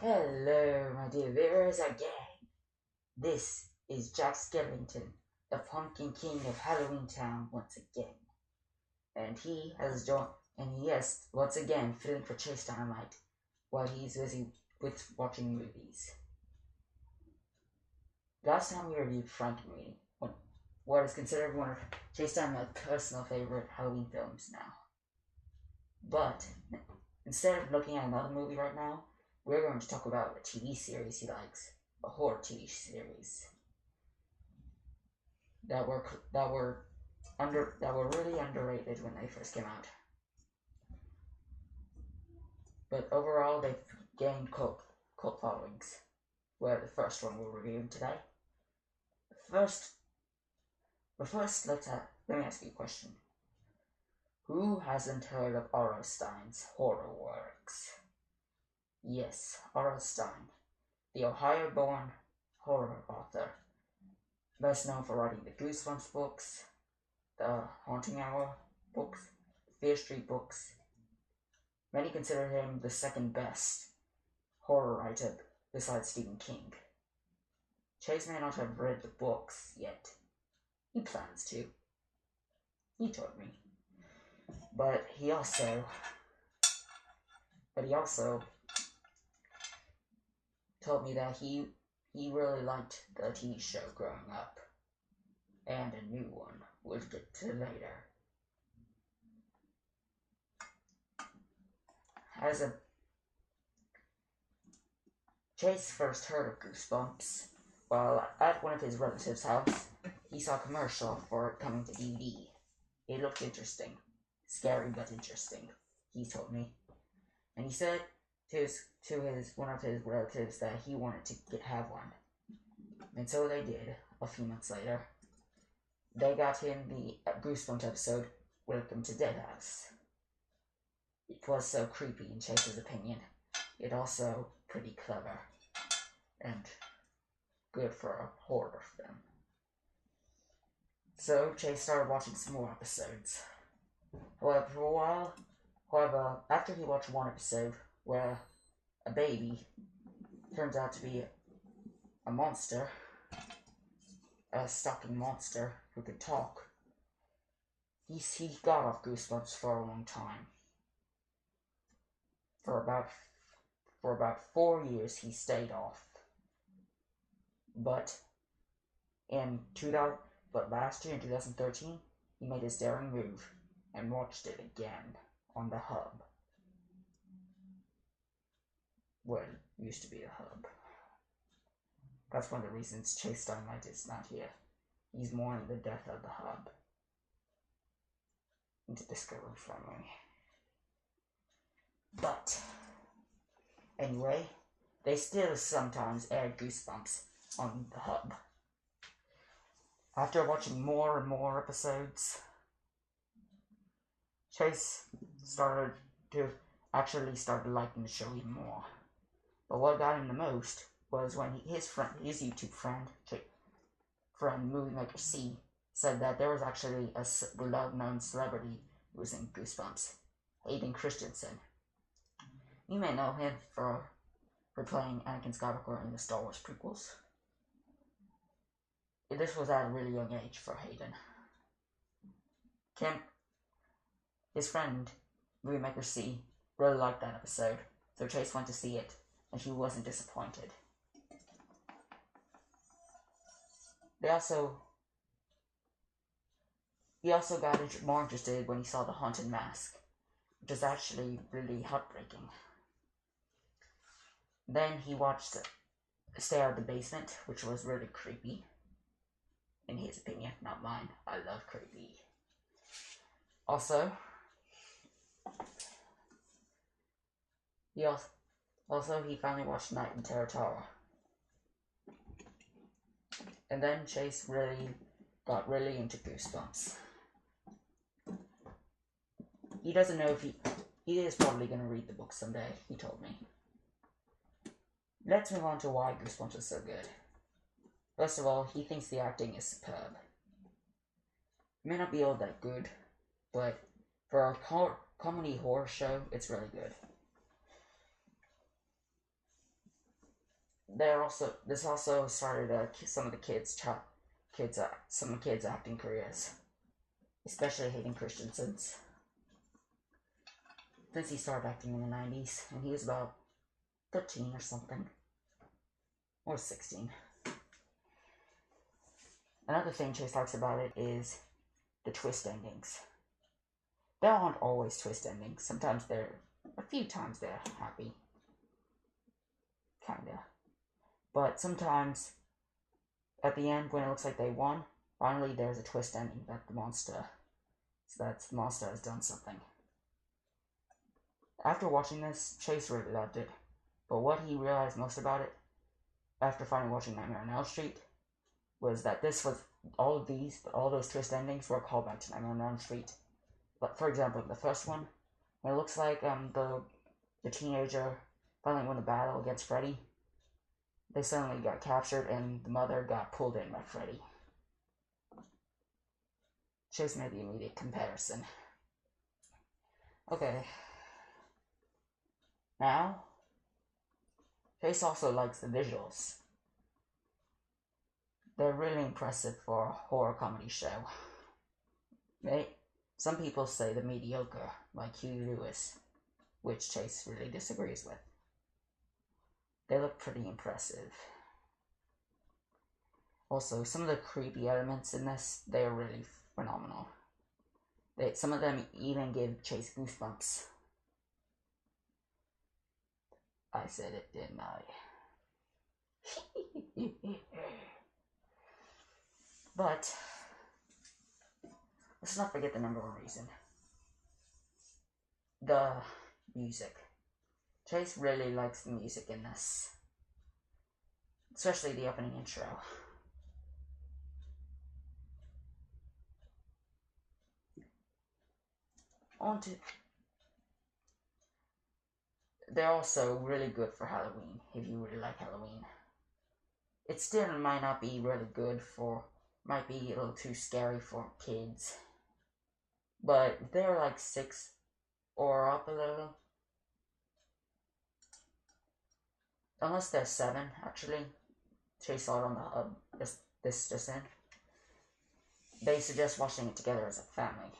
Hello, my dear viewers, again. This is Jack Skellington, the Pumpkin King of Halloween Town, once again. And he has joined, and he is once again filling for Chase Dynamite while he's busy with watching movies. Last time we reviewed Frankenweenie, what is considered one of Chase Dynamite's personal favorite Halloween films now. But instead of looking at another movie right now, we're going to talk about a TV series he likes, a horror TV series that were really underrated when they first came out. But overall, they've gained cult followings. Where the first one we're reviewing today. But first, let me ask you a question. Who hasn't heard of R.L. Stein's horror works? Yes, R.L. Stein, the Ohio-born horror author, best known for writing the Goosebumps books, the Haunting Hour books, Fear Street books. Many consider him the second best horror writer besides Stephen King. Chase may not have read the books yet. He plans to. He told me. But he also told me that he really liked the TV show growing up, and a new one we'll get to later. Chase first heard of Goosebumps while at one of his relatives' house. He saw a commercial for it coming to DVD. It looked interesting. Scary but interesting, he told me. And he said to one of his relatives that he wanted to have one. And so they did, a few months later. They got him the Goosebumps episode, Welcome to Deadhouse. It was so creepy in Chase's opinion. It also pretty clever and good for a horror film. So Chase started watching some more episodes. However, after he watched one episode where a baby turns out to be a monster, a stalking monster who could talk, he got off Goosebumps for a long time. For about 4 years he stayed off. But last year in 2013, he made his daring move and watched it again on the hub. Well, it used to be the hub. That's one of the reasons Chase Dynamite is not here. He's mourning the death of the hub. Into Discovery Family. But anyway, they still sometimes air Goosebumps on the hub. After watching more and more episodes, Chase started liking the show even more. But what got him the most was when his YouTube friend, Movie Maker C, said that there was actually a well-known celebrity who was in Goosebumps, Hayden Christensen. You may know him for playing Anakin Skywalker in the Star Wars prequels. This was at a really young age for Hayden. His friend, Movie Maker C, really liked that episode, so Chase went to see it, and he wasn't disappointed. He also got more interested when he saw the haunted mask, which is actually really heartbreaking. Then he watched Stay Out of the Basement, which was really creepy. In his opinion, not mine. I love creepy. Also, he finally watched Night in Terror Tower. And then Chase got really into Goosebumps. He doesn't know if he is probably going to read the book someday, he told me. Let's move on to why Goosebumps is so good. First of all, he thinks the acting is superb. It may not be all that good, but for a comedy horror show, it's really good. this also started some of the kids' acting careers, especially Hayden Christensen's. Since he started acting in the 90s, and he was about 13 or something, or 16. Another thing Chase likes about it is the twist endings. There aren't always twist endings. Sometimes a few times they're happy. Kinda. But sometimes, at the end, when it looks like they won, finally there's a twist ending that the monster has done something. After watching this, Chase really loved it. But what he realized most about it, after finally watching Nightmare on Elm Street, was that all those twist endings were a callback to Nightmare on Elm Street. But for example, the first one, when it looks like the teenager finally won the battle against Freddy, they suddenly got captured and the mother got pulled in by Freddy. Chase made the immediate comparison. Okay. Now, Chase also likes the visuals. They're really impressive for a horror comedy show. Some people say they're mediocre, like Huey Lewis, which Chase really disagrees with. They look pretty impressive. Also, some of the creepy elements in this, they're really phenomenal. Some of them even give Chase goosebumps. I said it, didn't I? But let's not forget the number one reason. The music. Chase really likes the music in this. Especially the opening intro. They're also really good for Halloween, if you really like Halloween. It still might not be really good might be a little too scary for kids. But if they're like 6 or up a little, unless they're 7, actually, Chase saw it on the hub this just in, they suggest watching it together as a family.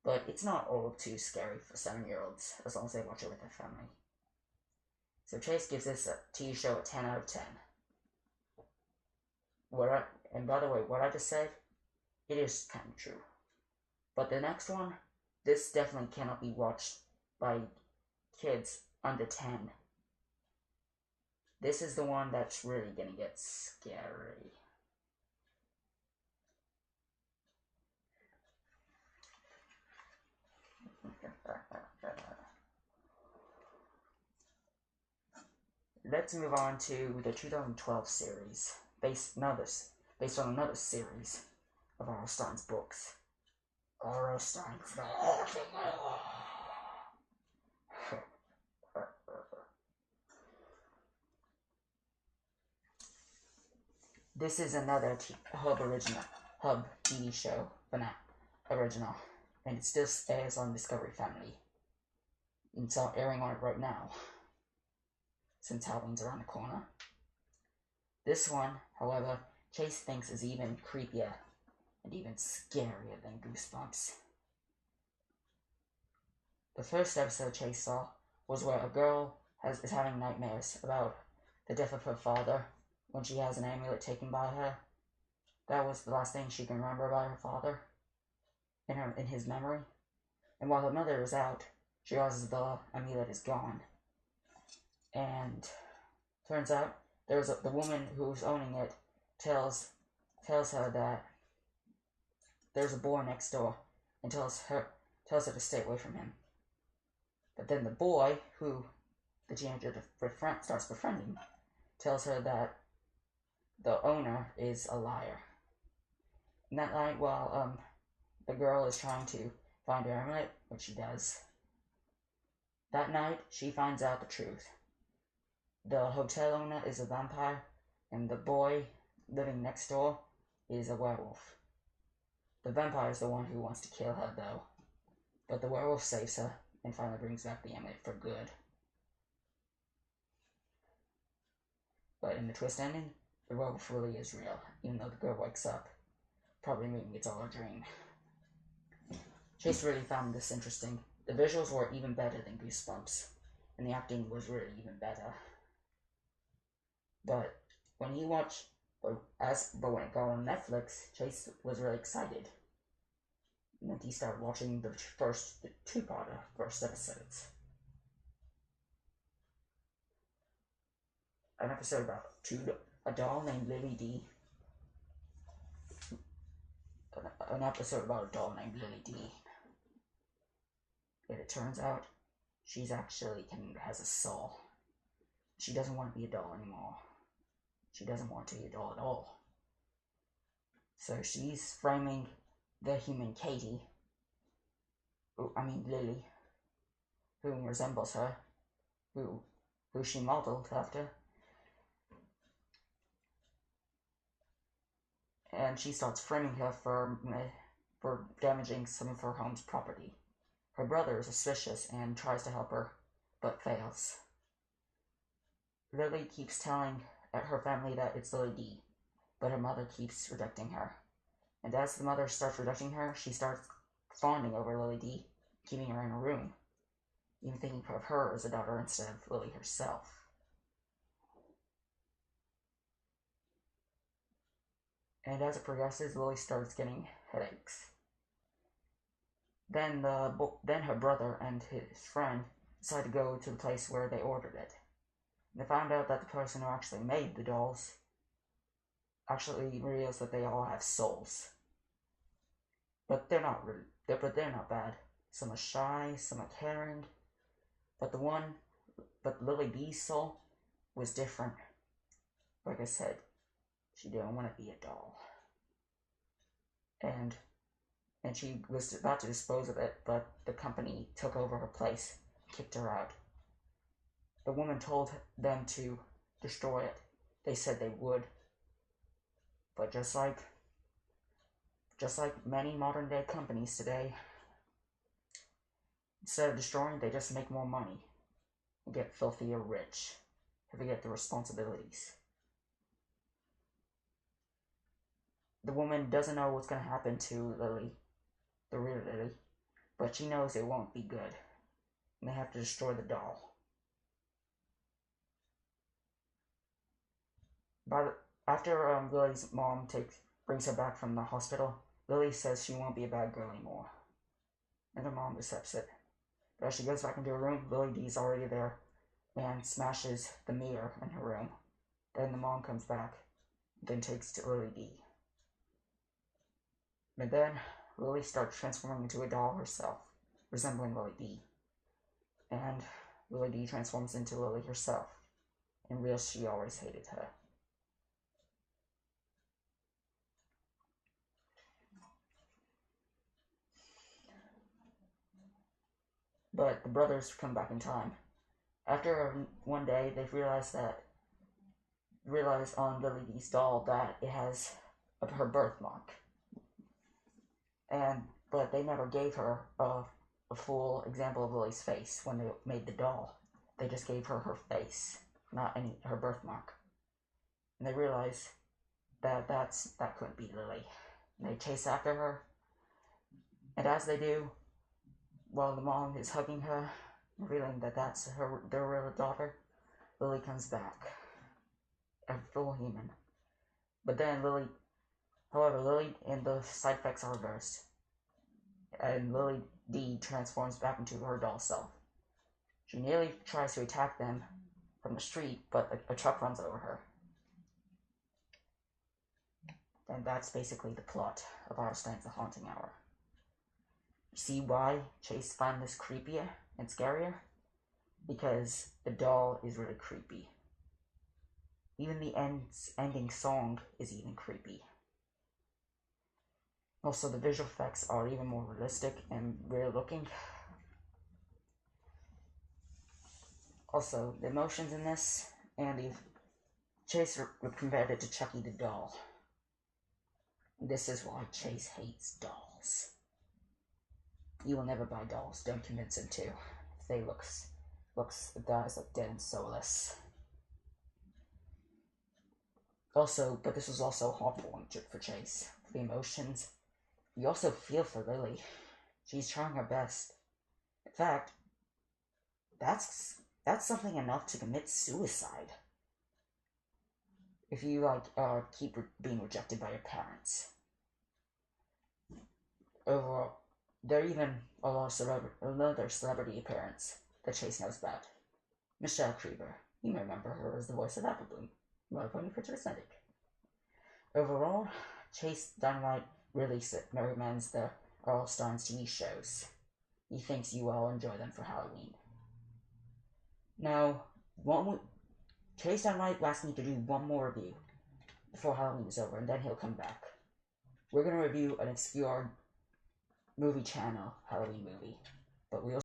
But it's not all too scary for 7-year-olds, as long as they watch it with their family. So Chase gives this TV show a 10 out of 10. And by the way, what I just said, it is kind of true. But the next one, this definitely cannot be watched by kids under 10. This is the one that's really gonna get scary. Let's move on to the 2012 series, based on another series of R.L. Stein's books. R.L. Stein's This is another Hub TV show, original, and it still airs on Discovery Family. It's airing on it right now, since Halloween's around the corner. This one, however, Chase thinks is even creepier and even scarier than Goosebumps. The first episode Chase saw was where a girl is having nightmares about the death of her father when she has an amulet taken by her. That was the last thing she can remember about her father in his memory. And while her mother is out, she realizes the amulet is gone. And turns out the woman who's owning it tells her that there's a boy next door and tells her to stay away from him. But then the boy, who the teenager starts befriending, tells her that the owner is a liar. And that night, while the girl is trying to find her amulet, which she does, that night she finds out the truth. The hotel owner is a vampire, and the boy living next door is a werewolf. The vampire is the one who wants to kill her, though. But the werewolf saves her and finally brings back the amulet for good. But in the twist ending, the werewolf really is real, even though the girl wakes up, probably thinking it's all a dream. Chase really found this interesting. The visuals were even better than Goosebumps, and the acting was really even better. But when he watched, when it got on Netflix, Chase was really excited. And then he started watching the two-parter, first episodes. An episode about a doll named Lily D. An episode about a doll named Lily D. And it turns out she's actually has a soul. She doesn't want to be a doll anymore. She doesn't want to be a doll at all. So she's framing the human Lily, who resembles her, who she modeled after. And she starts framing her for damaging some of her home's property. Her brother is suspicious and tries to help her, but fails. Lily keeps telling her family that it's Lily D, but her mother keeps rejecting her. And as the mother starts rejecting her, she starts fawning over Lily D, keeping her in a room, even thinking of her as a daughter instead of Lily herself. And as it progresses, Lily starts getting headaches. Then her brother and his friend decide to go to the place where they ordered it. They found out that the person who actually made the dolls actually reveals that they all have souls. But they're not bad. Some are shy, some are caring. But Lily B's soul was different. Like I said, she didn't want to be a doll. And she was about to dispose of it, but the company took over her place, kicked her out. The woman told them to destroy it. They said they would. But just like many modern day companies today, instead of destroying, they just make more money and get filthy or rich and forget the responsibilities. The woman doesn't know what's going to happen to Lily, the real Lily, but she knows it won't be good, and they have to destroy the doll. After Lily's mom brings her back from the hospital, Lily says she won't be a bad girl anymore, and her mom accepts it. But as she goes back into her room, Lily D's already there and smashes the mirror in her room. Then the mom comes back, then takes to Lily D. And then Lily starts transforming into a doll herself, resembling Lily D. And Lily D transforms into Lily herself, and realizes she always hated her. But the brothers come back in time. After one day, they realize on Lily D's doll that it has her birthmark. But they never gave her a full example of Lily's face when they made the doll. They just gave her her face, not her birthmark. And they realize that couldn't be Lily. And they chase after her. And as they do, while the mom is hugging her, revealing that that's their real daughter, Lily comes back, a full human. But then Lily and the side effects are reversed, and Lily D transforms back into her doll self. She nearly tries to attack them from the street, but a truck runs over her. And that's basically the plot of our Steins the Haunting Hour. See why Chase found this creepier and scarier? Because the doll is really creepy. Even the ending song is even creepy. Also, the visual effects are even more realistic and real looking. Also, the emotions in this, and Chase compared it to Chucky the doll. This is why Chase hates dolls. You will never buy dolls. Don't convince him to. They the guys look dead and soulless. Also, but this was also a heartwarming trip for Chase. For the emotions. You also feel for Lily. She's trying her best. In fact, that's something enough to commit suicide. If you, keep being rejected by your parents. Overall, there are even a lot of another celebrity appearance that Chase knows about. Michelle Creever. You may remember her as the voice of Apple Bloom, my pony futuristic. Overall, Chase Dynamite really recommends the Earl Steins TV shows. He thinks you will all enjoy them for Halloween. Now, Chase Dynamite asked me to do one more review before Halloween is over, and then he'll come back. We're going to review an obscure movie channel Halloween movie, but we'll